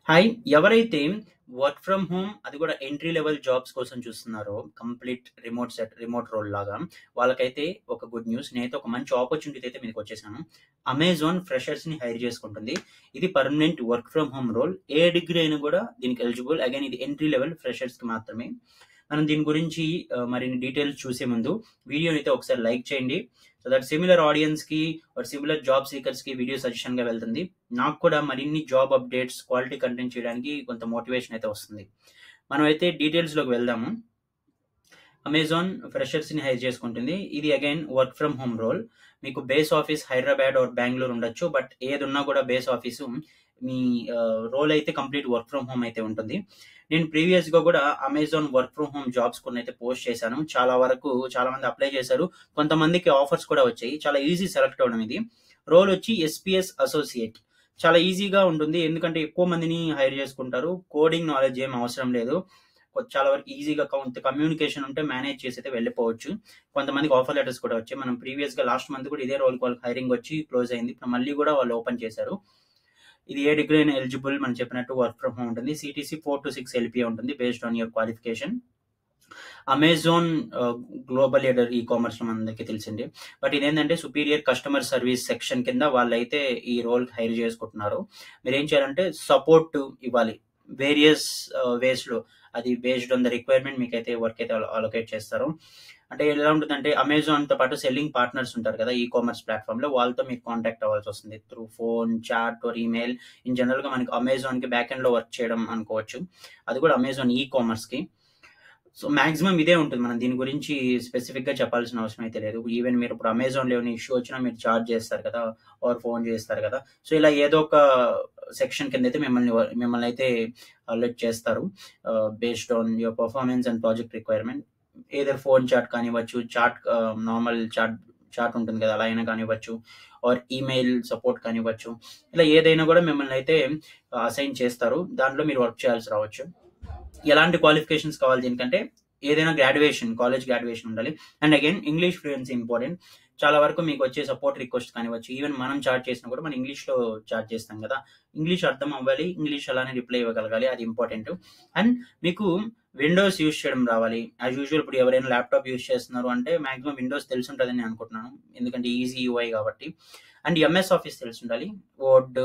Hi! ఎవరైతే work from home అది కూడా ఎంట్రీ లెవెల్ జాబ్స్ కోసం చూస్తున్నారో కంప్లీట్ రిమోట్ రోల్ లాగా వాళ్ళకైతే ఒక గుడ్ న్యూస్. నేనైతే ఒక మంచి ఆపర్చునిటీ అయితే మీదకొచ్చేసాను. అమెజాన్ ఫ్రెషర్స్‌ని హైర్ చేసుకుంటుంది. ఇది permanent work from home role. ఏ డిగ్రీ అయినా కూడా దీనికి ఎలిజిబుల్. అగైన్ ఇది ఎంట్రీ లెవెల్ ఫ్రెషర్స్‌కి మాత్రమే. మనం దీని గురించి మరిన్ని డీటెయిల్స్ చూసే ముందు వీడియోనైతే ఒకసారి లైక్ చేయండి. సో దట్ సిమిలర్ ఆడియన్స్‌కి ఆర్ సిమిలర్ జాబ్ సీకర్స్‌కి వీడియో సజెషన్‌గా వెళ్తుంది. నాకు కూడా మరిన్ని జాబ్ అప్డేట్స్, క్వాలిటీ కంటెంట్ చేయడానికి కొంత మోటివేషన్ అయితే వస్తుంది. మనమైతే డీటెయిల్స్‌లోకి వెళ్దాము. అమెజాన్ ఫ్రెషర్స్‌ని హైర్ చేసుకుంటుంది. ఇది again work from home role. మీకు base office Hyderabad or Bengaluru ఉండొచ్చు. బట్ ఏదున్నా కూడా బేస్ ఆఫీసు మీ రోల్ అయితే కంప్లీట్ వర్క్ ఫ్రమ్ హోమ్ అయితే ఉంటుంది. నేను ప్రీవియస్‌గా కూడా Amazon work from home jobs కొన్నైతే పోస్ట్ చేశాను. చాలా వరకు చాలా మంది అప్లై చేశారు. కొంతమందికి ఆఫర్స్ కూడా వచ్చాయి. చాలా ఈజీ సెలెక్ట్ అవ్వడం ఇది. రోల్ వచ్చి ఎస్‌పీఎస్ అసోసియేట్. చాలా ఈజీగా ఉంటుంది. ఎందుకంటే ఎక్కువ మందిని హైర్ చేసుకుంటారు. కోడింగ్ నాలెడ్జ్ ఏమి అవసరం లేదు. చాలా వరకు ఈజీగా కమ్యూనికేషన్ ఉంటే మేనేజ్ చేసి అయితే వెళ్ళిపోవచ్చు. కొంతమందికి ఆఫర్ లెటర్స్ కూడా వచ్చాయి. మనం ప్రీవియస్‌గా లాస్ట్ మంత్ కూడా ఇదే రోల్‌కి వాళ్ళకి హైరింగ్ వచ్చి క్లోజ్ అయింది. ఇప్పుడు మళ్ళీ కూడా వాళ్ళు ఓపెన్ చేశారు. ఇది ఏ డిగ్రీ అయినా ఎలిజిబుల్. మనం చెప్పినట్టు వర్క్ ఫ్రమ్ హోమ్ ఉంటుంది. సీటీసీ 4-6 ఎల్‌పీఏ ఉంటుంది based on your qualification. Amazon global leader ఈ కామర్స్‌లో మనందరికీ తెలిసిందే. బట్ ఇదేంటంటే సుపీరియర్ కస్టమర్ సర్వీస్ సెక్షన్ కింద వాళ్ళైతే ఈ రోల్‌కి హైర్ చేసుకుంటున్నారు. మీరేం చేయాలంటే సపోర్ట్ ఇవ్వాలి. వేరియస్ వేస్‌లో అది బేస్డ్ ఆన్ ద రిక్వైర్మెంట్ మీకైతే వర్క్ అయితే అలొకేట్ చేస్తారు. అంటే ఎలా ఉంటుందంటే అమెజాన్‌తో పాటు సెల్లింగ్ పార్ట్నర్స్ ఉంటారు కదా! ఈ కామర్స్ ప్లాట్‌ఫార్మ్‌లో వాళ్ళతో మీరు కాంటాక్ట్ అవ్వాల్సొస్తుంది. Through phone, chat or email. In జనరల్‌గా మనకి అమెజాన్‌కి బ్యాక్ ఎండ్‌లో వర్క్ చేయడం అనుకోవచ్చు. అది కూడా అమెజాన్ ఈ కామర్స్‌కి. సో, మాక్సిమం ఇదే ఉంటుంది. మనం దీని గురించి స్పెసిఫిక్‌గా చెప్పాల్సిన అవసరం అయితే లేదు. ఈవెన్ మీరు ఇప్పుడు అమెజాన్‌లో ఏమైనా ఇష్యూ వచ్చినా మీరు చాట్ చేస్తారు కదా! ఆర్ ఫోన్ చేస్తారు కదా! సో, ఇలా ఏదో ఒక సెక్షన్ కిందైతే మిమ్మల్నైతే అలర్ట్ చేస్తారు. Based on your performance and project requirement. Either phone chat కానివ్వచ్చు, నార్మల్ చాట్ ఉంటుంది కదా! అలా అయినా కానివ్వచ్చు. ఆర్ ఈమెయిల్ సపోర్ట్ కానివ్వచ్చు. ఇలా ఏదైనా కూడా మిమ్మల్నైతే అసైన్ చేస్తారు. దాంట్లో మీరు వర్క్ చేయాల్సి రావచ్చు. ఎలాంటి క్వాలిఫికేషన్స్ కావాలి దీనికంటే ఏదైనా కాలేజ్ గ్రాడ్యుయేషన్ ఉండాలి. And again English fluency important. చాలా వరకు మీకు వచ్చే సపోర్ట్ రిక్వెస్ట్ కానివ్వచ్చు. ఈవెన్ మనం చాట్ చేసినా కూడా మనం ఇంగ్లీష్‌లో చాట్ చేస్తాం కదా! ఇంగ్లీష్ అర్థం అవ్వాలి. ఇంగ్లీష్ అలానే రిప్లై ఇవ్వగలగాలి. అది ఇంపార్టెంట్. అండ్ మీకు విండోస్ యూజ్ చేయడం రావాలి. యాజ్ యూజువల్ ఇప్పుడు ఎవరైనా ల్యాప్‌టాప్ యూజ్ చేస్తున్నారు అంటే మాక్సిమం విండోస్ తెలిసుంటదని నేను అనుకుంటున్నాను. ఎందుకంటే ఈజీ యూఐ కాబట్టి. అండ్ ఎంఎస్ ఆఫీస్ తెలిసుండాలి. వర్డ్,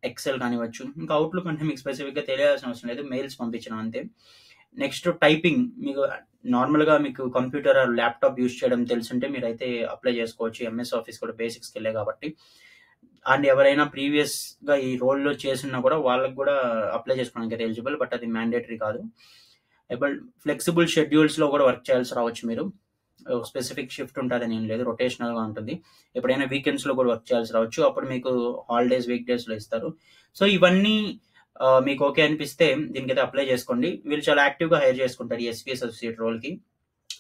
ఎక్సెల్ కానివ్వచ్చు. ఇంకా అవుట్‌లుక్ అంటే మీకు స్పెసిఫిక్‌గా తెలియాల్సిన అవసరం లేదు. మెయిల్స్ పంపించడం అంతే. నెక్స్ట్ టైపింగ్ మీకు నార్మల్‌గా మీకు కంప్యూటర్ ఆర్ ల్యాప్‌టాప్ యూజ్ చేయడం తెలిసుంటే మీరైతే అప్లై చేసుకోవచ్చు. ఎంఎస్ ఆఫీస్ కూడా బేసిక్ స్కిల్లే కాబట్టి. అండ్ ఎవరైనా ప్రీవియస్‌గా ఈ రోల్‌లో చేసున్నా కూడా వాళ్ళకి కూడా అప్లై చేసుకోవడానికి ఎలిజిబుల్. బట్ అది మ్యాండేటరీ కాదు. ఎబుల్ ఫ్లెక్సిబుల్ షెడ్యూల్స్‌లో కూడా వర్క్ చేయాల్సి రావచ్చు మీరు. స్పెసిఫిక్ షిఫ్ట్ ఉంటదని ఏం లేదు. రొటేషనల్‌గా ఉంటుంది. ఎప్పుడైనా వీకెండ్స్‌లో కూడా వర్క్ చేయాల్సి రావచ్చు. అప్పుడు మీకు హాలిడేస్, వీక్ డేస్‌లో ఇస్తారు. సో, ఇవన్నీ మీకు ఓకే అనిపిస్తే దీనికైతే అప్లై చేసుకోండి. వీళ్ళు చాలా యాక్టివ్‌గా హైర్ చేసుకుంటారు. ఈ ఎస్‌పీఎస్ అసోసియేట్ రోల్‌కి.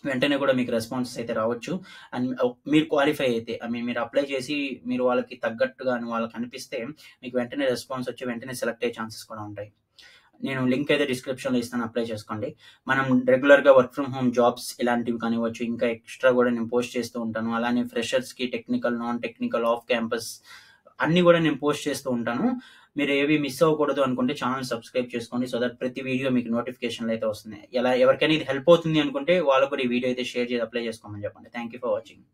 వెంటనే కూడా మీకు రెస్పాన్సెస్ అయితే రావచ్చు. అండ్ మీరు క్వాలిఫై అయితే మీరు అప్లై చేసి మీరు వాళ్ళకి తగ్గట్టుగాను వాళ్ళకి అనిపిస్తే మీకు వెంటనే రెస్పాన్స్ వచ్చి వెంటనే సెలెక్ట్ అయ్యే ఛాన్సెస్ కూడా ఉంటాయి. నేను లింక్ అయితే డిస్క్రిప్షన్‌లో ఇస్తాను. అప్లై చేసుకోండి. మనం రెగ్యులర్‌గా వర్క్ ఫ్రమ్ హోమ్ జాబ్స్ ఇలాంటివి కానివ్వచ్చు, ఇంకా ఎక్స్‌ట్రా కూడా నేను పోస్ట్ చేస్తూ ఉంటాను. అలానే ఫ్రెషర్స్‌కి technical, non technical, off campus అన్నీ కూడా నేను పోస్ట్ చేస్తూ ఉంటాను. మీరు ఏవి మిస్ అవ్వకూడదు అనుకుంటే ఛానెల్ సబ్స్క్రైబ్ చేసుకోండి. సో దట్ ప్రతి వీడియో మీకు నోటిఫికేషన్‌లో అయితే వస్తున్నాయి. ఎవరికైనా ఇది హెల్ప్ అవుతుంది అనుకుంటే వాళ్ళకి కూడా ఈ వీడియో అయితే షేర్ చేసి అప్లై చేసుకోమని చెప్పండి. Thank you for watching.